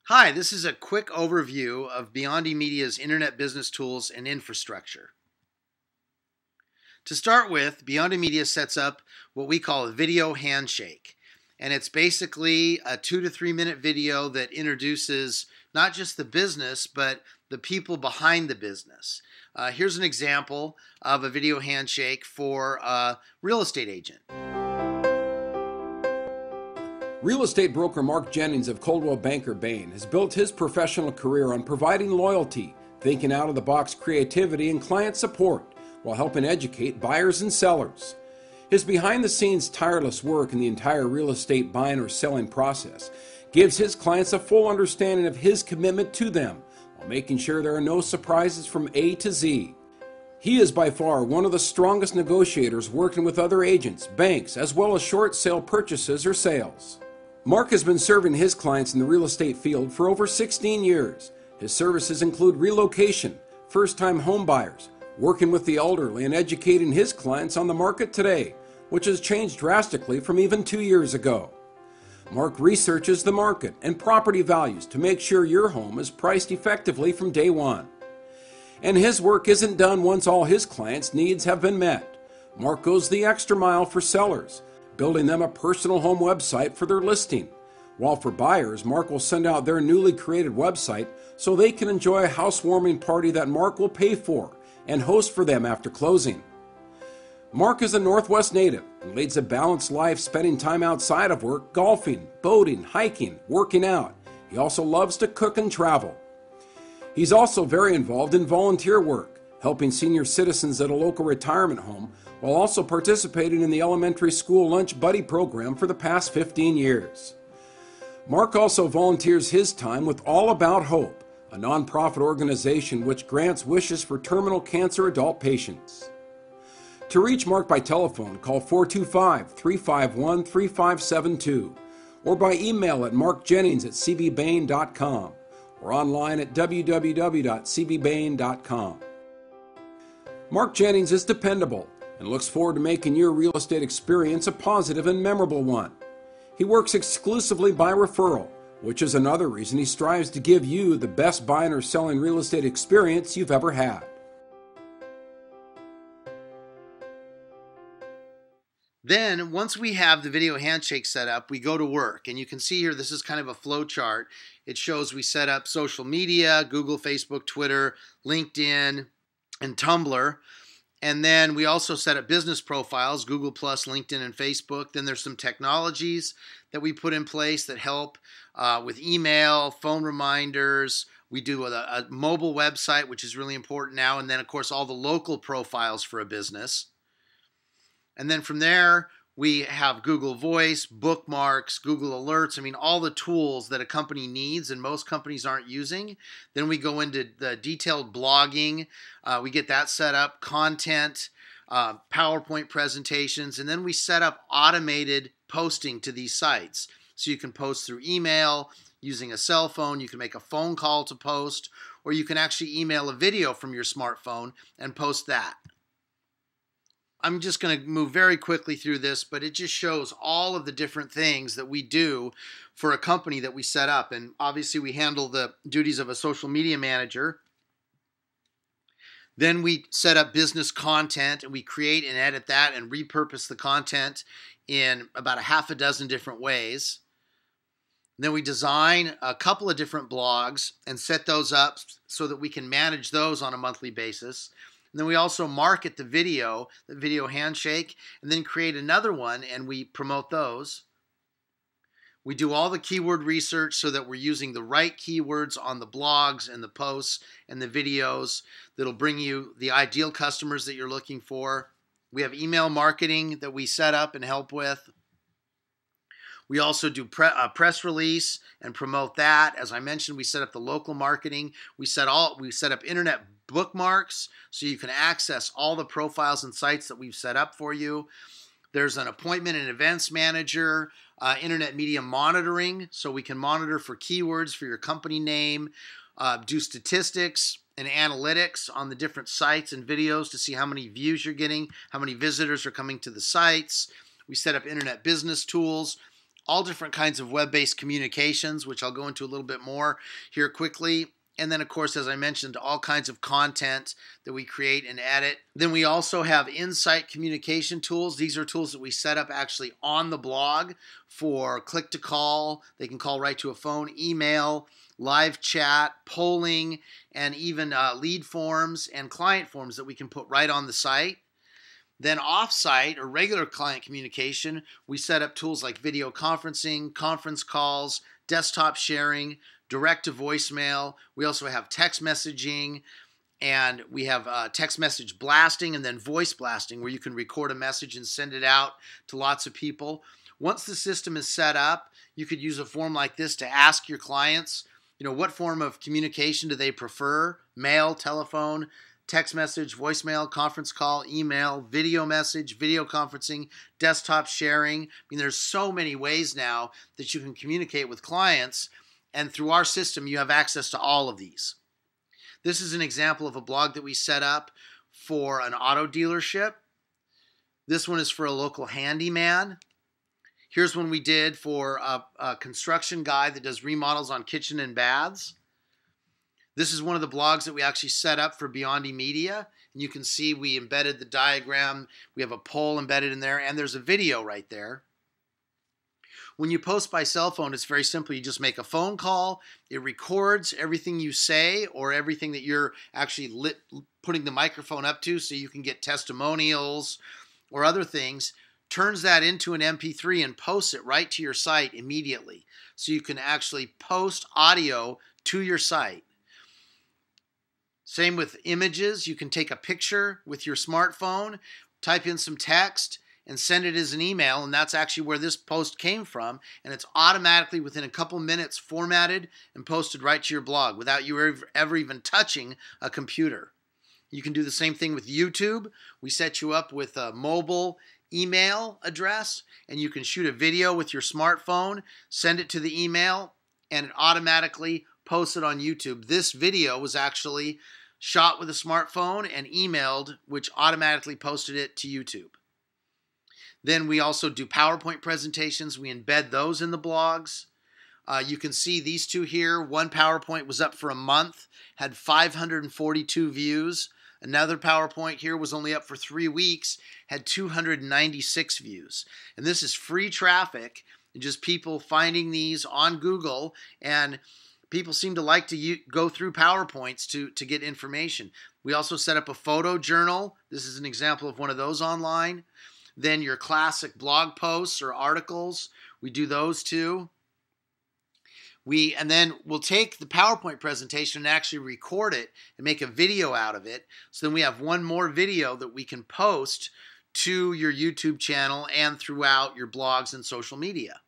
Hi, this is a quick overview of BiondiMedia's internet business tools and infrastructure. To start with, BiondiMedia sets up what we call a video handshake. And it's basically a 2 to 3 minute video that introduces not just the business, but the people behind the business. Here's an example of a video handshake for a real estate agent. Real estate broker Mark Jennings of Coldwell Banker Bain has built his professional career on providing loyalty, thinking out-of-the-box creativity, and client support while helping educate buyers and sellers. His behind-the-scenes tireless work in the entire real estate buying or selling process gives his clients a full understanding of his commitment to them while making sure there are no surprises from A to Z. He is by far one of the strongest negotiators working with other agents, banks, as well as short sale purchases or sales. Mark has been serving his clients in the real estate field for over 16 years. His services include relocation, first-time home buyers, working with the elderly, and educating his clients on the market today, which has changed drastically from even 2 years ago. Mark researches the market and property values to make sure your home is priced effectively from day one. And his work isn't done once all his clients' needs have been met. Mark goes the extra mile for sellers, building them a personal home website for their listing. While for buyers, Mark will send out their newly created website so they can enjoy a housewarming party that Mark will pay for and host for them after closing. Mark is a Northwest native and leads a balanced life, spending time outside of work, golfing, boating, hiking, working out. He also loves to cook and travel. He's also very involved in volunteer work, helping senior citizens at a local retirement home, while also participating in the elementary school lunch buddy program for the past 15 years. Mark also volunteers his time with All About Hope, a nonprofit organization which grants wishes for terminal cancer adult patients. To reach Mark by telephone, call 425-351-3572 or by email at markjennings@cbbain.com or online at www.cbbain.com. Mark Jennings is dependable and looks forward to making your real estate experience a positive and memorable one. He works exclusively by referral, which is another reason he strives to give you the best buying or selling real estate experience you've ever had. Then, once we have the video handshake set up, we go to work. And you can see here, this is kind of a flow chart. It shows we set up social media, Google, Facebook, Twitter, LinkedIn, and Tumblr. And then we also set up business profiles, Google+, LinkedIn, and Facebook. Then there's some technologies that we put in place that help with email, phone reminders. We do a mobile website, which is really important now. And then, of course, all the local profiles for a business. And then from there, we have Google Voice, bookmarks, Google Alerts. I mean, all the tools that a company needs and most companies aren't using. Then we go into the detailed blogging. We get that set up, content, PowerPoint presentations, and then we set up automated posting to these sites. So you can post through email, using a cell phone. You can make a phone call to post, or you can actually email a video from your smartphone and post that. I'm just going to move very quickly through this, but it just shows all of the different things that we do for a company that we set up. And obviously we handle the duties of a social media manager. Then we set up business content and we create and edit that and repurpose the content in about a half a dozen different ways. Then we design a couple of different blogs and set those up so that we can manage those on a monthly basis. And then we also market the video handshake, and then create another one and we promote those. We do all the keyword research so that we're using the right keywords on the blogs and the posts and the videos that'll bring you the ideal customers that you're looking for. We have email marketing that we set up and help with. We also do a press release and promote that. As I mentioned, we set up the local marketing. We set up internet bookmarks so you can access all the profiles and sites that we've set up for you. There's an appointment and events manager, internet media monitoring, so we can monitor for keywords for your company name, do statistics and analytics on the different sites and videos to see how many views you're getting, how many visitors are coming to the sites. We set up internet business tools. all different kinds of web-based communications, which I'll go into a little bit more here quickly. And then, of course, as I mentioned, all kinds of content that we create and edit. Then we also have insight communication tools. These are tools that we set up actually on the blog for click-to-call. They can call right to a phone, email, live chat, polling, and even lead forms and client forms that we can put right on the site. Then off-site or regular client communication, we set up tools like video conferencing, conference calls, desktop sharing, direct to voicemail. We also have text messaging, and we have text message blasting and then voice blasting, where you can record a message and send it out to lots of people. Once the system is set up, you could use a form like this to ask your clients, what form of communication do they prefer? Mail, telephone, text message, voicemail, conference call, email, video message, video conferencing, desktop sharing. There's so many ways now that you can communicate with clients, and through our system, you have access to all of these. This is an example of a blog that we set up for an auto dealership. This one is for a local handyman. Here's one we did for a construction guy that does remodels on kitchen and baths. This is one of the blogs that we actually set up for BiondiMedia. And you can see we embedded the diagram. We have a poll embedded in there, and there's a video right there. When you post by cell phone, it's very simple. You just make a phone call. It records everything you say or everything that you're actually putting the microphone up to, so you can get testimonials or other things. Turns that into an MP3 and posts it right to your site immediately. So you can actually post audio to your site. Same with images. You can take a picture with your smartphone, type in some text, and send it as an email, and that's actually where this post came from, and it's automatically within a couple minutes formatted and posted right to your blog without you ever even touching a computer. You can do the same thing with YouTube. We set you up with a mobile email address, and you can shoot a video with your smartphone, send it to the email, and it automatically posts it on YouTube. This video was actually shot with a smartphone and emailed, which automatically posted it to YouTube. Then we also do PowerPoint presentations. We embed those in the blogs. You can see these two here. One PowerPoint was up for a month, had 542 views. Another PowerPoint here was only up for 3 weeks, had 296 views. And this is free traffic, just people finding these on Google, and people seem to like to go through PowerPoints to get information. We also set up a photo journal. This is an example of one of those online. Then your classic blog posts or articles, we do those too. And then we'll take the PowerPoint presentation and actually record it and make a video out of it. So then we have one more video that we can post to your YouTube channel and throughout your blogs and social media.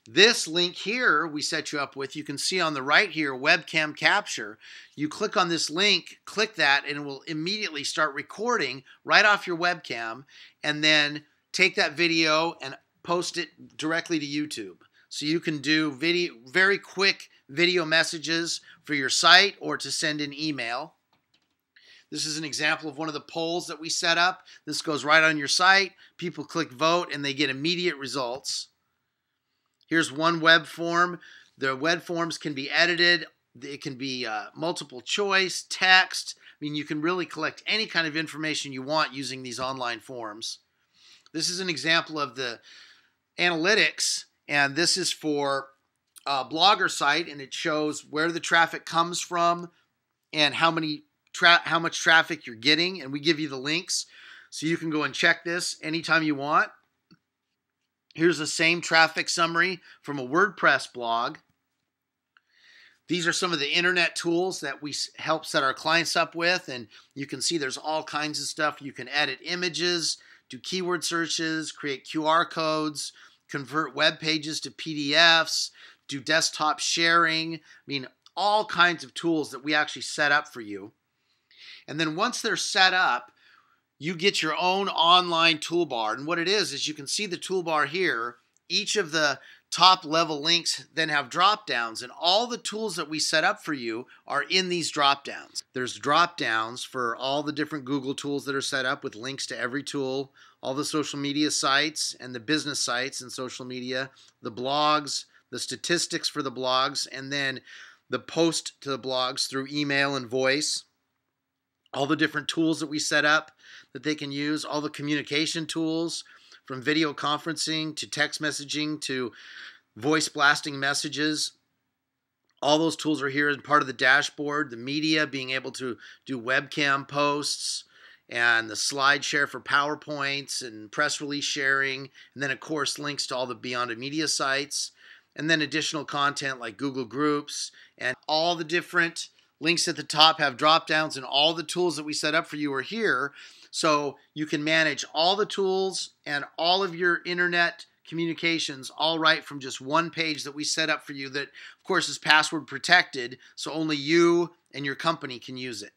This link here we set you up with, you can see on the right here, webcam capture. You click on this link, click that, and it will immediately start recording right off your webcam, and then take that video and post it directly to YouTube. So you can do very quick video messages for your site or to send an email. This is an example of one of the polls that we set up. This goes right on your site. People click vote and they get immediate results. Here's one web form. The web forms can be edited. It can be multiple choice, text. You can really collect any kind of information you want using these online forms. This is an example of the analytics, and this is for a blogger site, and it shows where the traffic comes from and how much traffic you're getting, and we give you the links so you can go and check this anytime you want. Here's the same traffic summary from a WordPress blog. These are some of the internet tools that we help set our clients up with, and you can see there's all kinds of stuff. You can edit images, do keyword searches, create QR codes, convert web pages to PDFs, do desktop sharing. All kinds of tools that we actually set up for you. And then once they're set up, you get your own online toolbar. And what it is you can see the toolbar here. Each of the top level links then have drop downs, and all the tools that we set up for you are in these drop downs. There's drop downs for all the different Google tools that are set up with links to every tool all the social media sites and the business sites and social media, the blogs, the statistics for the blogs, and then the post to the blogs through email and voice, all the different tools that we set up that they can use, all the communication tools from video conferencing to text messaging to voice blasting messages. All those tools are here as part of the dashboard. The media, being able to do webcam posts, and the slide share for PowerPoints and press release sharing, and then of course links to all the BiondiMedia sites, and then additional content like Google Groups, and all the different links at the top have drop downs, and all the tools that we set up for you are here, so you can manage all the tools and all of your internet communications all right from just one page that we set up for you that of course is password protected, so only you and your company can use it.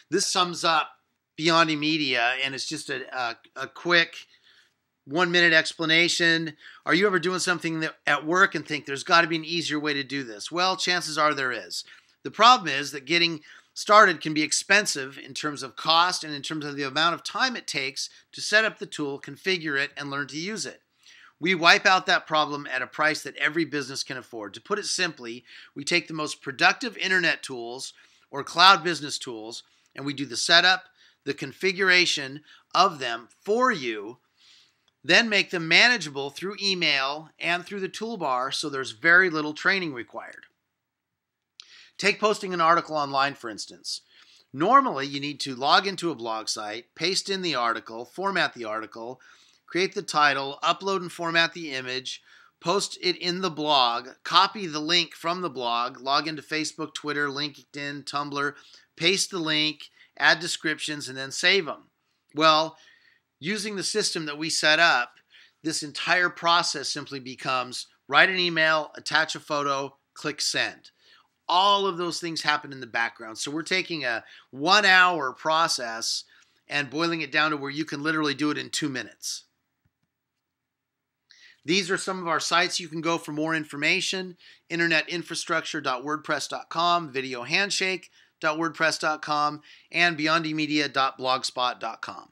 This sums up BiondiMedia, and it's just a quick 1-minute explanation. Are you ever doing something at work and think there's got to be an easier way to do this? Well, chances are there is. The problem is that getting started can be expensive in terms of cost and in terms of the amount of time it takes to set up the tool, configure it, and learn to use it. We wipe out that problem at a price that every business can afford. To put it simply, we take the most productive internet tools or cloud business tools, and we do the setup, the configuration of them for you, then make them manageable through email and through the toolbar, so there's very little training required. Take posting an article online, for instance. Normally, you need to log into a blog site, paste in the article, format the article, create the title, upload and format the image, post it in the blog, copy the link from the blog, log into Facebook, Twitter, LinkedIn, Tumblr, paste the link, add descriptions, and then save them. Well, using the system that we set up, this entire process simply becomes write an email, attach a photo, click send. All of those things happen in the background. So we're taking a 1-hour process and boiling it down to where you can literally do it in 2 minutes. These are some of our sites you can go for more information: internetinfrastructure.wordpress.com, videohandshake.wordpress.com, and biondimedia.blogspot.com.